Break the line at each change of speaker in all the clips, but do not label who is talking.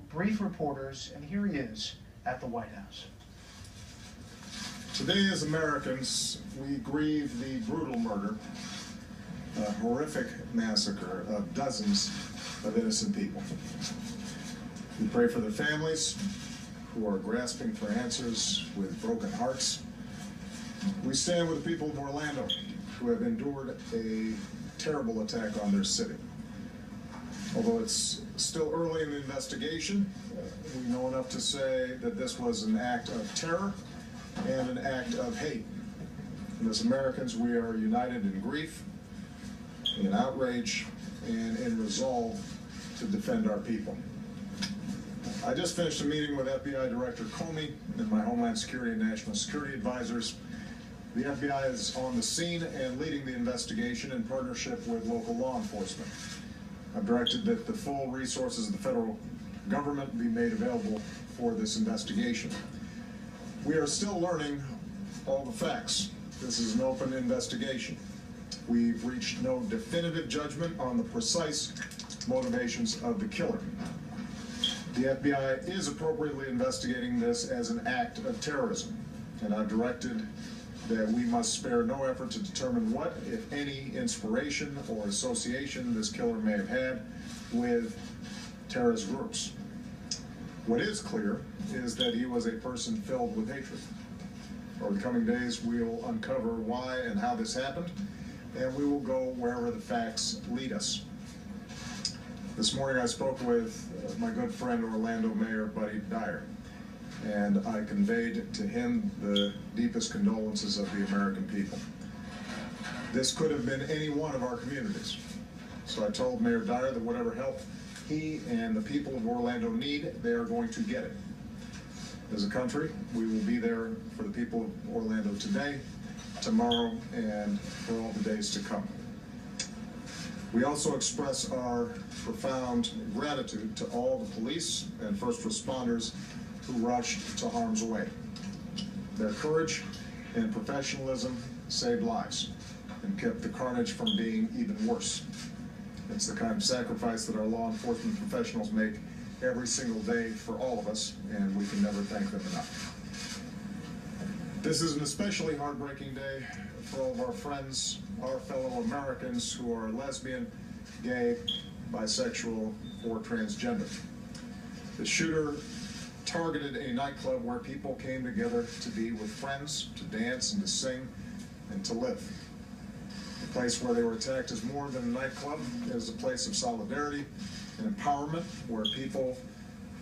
brief reporters, and here he is at the White House.
Today, as Americans, we grieve the brutal murder, a horrific massacre of dozens of innocent people. We pray for their families who are grasping for answers with broken hearts. We stand with the people of Orlando who have endured a terrible attack on their city. Although it's still early in the investigation, we know enough to say that this was an act of terror and an act of hate. And as Americans, we are united in grief, in outrage, and in resolve to defend our people. I just finished a meeting with FBI Director Comey and my Homeland Security and National Security advisors. The FBI is on the scene and leading the investigation in partnership with local law enforcement. I've directed that the full resources of the federal government be made available for this investigation. We are still learning all the facts. This is an open investigation. We've reached no definitive judgment on the precise motivations of the killer. The FBI is appropriately investigating this as an act of terrorism, and I've directed that we must spare no effort to determine what, if any, inspiration or association this killer may have had with terrorist groups. What is clear is that he was a person filled with hatred. Over the coming days, we'll uncover why and how this happened, and we will go wherever the facts lead us. This morning I spoke with my good friend Orlando Mayor Buddy Dyer, and I conveyed to him the deepest condolences of the American people. This could have been any one of our communities. So I told Mayor Dyer that whatever help he and the people of Orlando need, they are going to get it. As a country, we will be there for the people of Orlando today, tomorrow, and for all the days to come. We also express our profound gratitude to all the police and first responders who rushed to harm's way. Their courage and professionalism saved lives and kept the carnage from being even worse. It's the kind of sacrifice that our law enforcement professionals make every single day for all of us, and we can never thank them enough. This is an especially heartbreaking day for all of our friends, our fellow Americans who are lesbian, gay, bisexual, or transgender. The shooter targeted a nightclub where people came together to be with friends, to dance and to sing and to live. The place where they were attacked is more than a nightclub. It is a place of solidarity and empowerment where people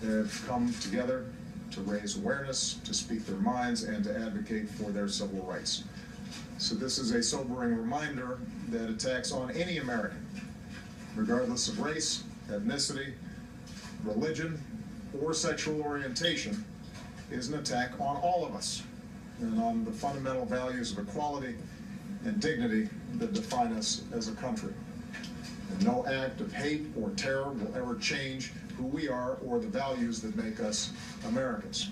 have come together to raise awareness, to speak their minds, and to advocate for their civil rights. So this is a sobering reminder that attacks on any American, regardless of race, ethnicity, religion, or sexual orientation, is an attack on all of us and on the fundamental values of equality and dignity that define us as a country. And no act of hate or terror will ever change who we are or the values that make us Americans.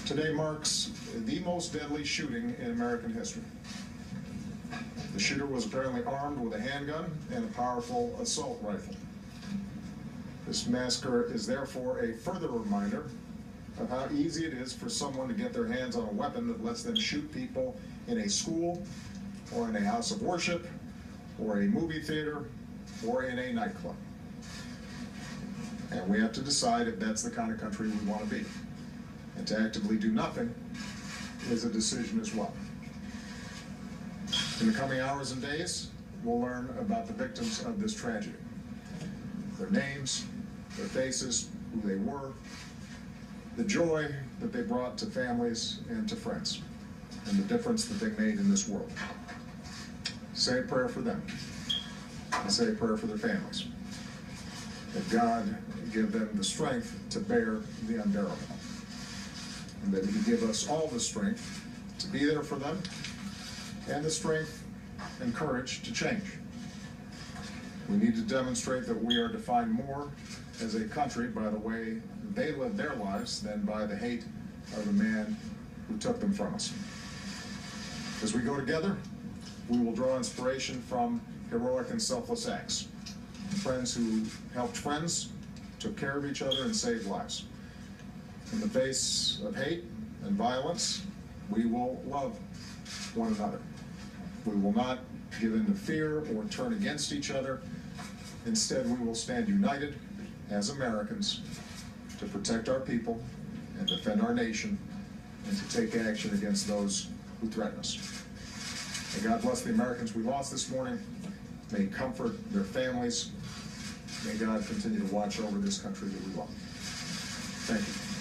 Today marks the most deadly shooting in American history. The shooter was apparently armed with a handgun and a powerful assault rifle. This massacre is therefore a further reminder of how easy it is for someone to get their hands on a weapon that lets them shoot people in a school, or in a house of worship, or a movie theater, or in a nightclub. And we have to decide if that's the kind of country we want to be. And to actively do nothing is a decision as well. In the coming hours and days, we'll learn about the victims of this tragedy. Their names, their faces, who they were, the joy that they brought to families and to friends, and the difference that they made in this world. Say a prayer for them, and say a prayer for their families. That God give them the strength to bear the unbearable, and that He give us all the strength to be there for them, and the strength and courage to change. We need to demonstrate that we are defined more as a country by the way they live their lives than by the hate of the man who took them from us. As we go together, we will draw inspiration from heroic and selfless acts. Friends who helped friends, took care of each other, and saved lives. In the face of hate and violence, we will love one another. We will not give in to fear or turn against each other. Instead, we will stand united as Americans to protect our people and defend our nation and to take action against those who threaten us. May God bless the Americans we lost this morning. May He comfort their families. May God continue to watch over this country that we love. Thank you.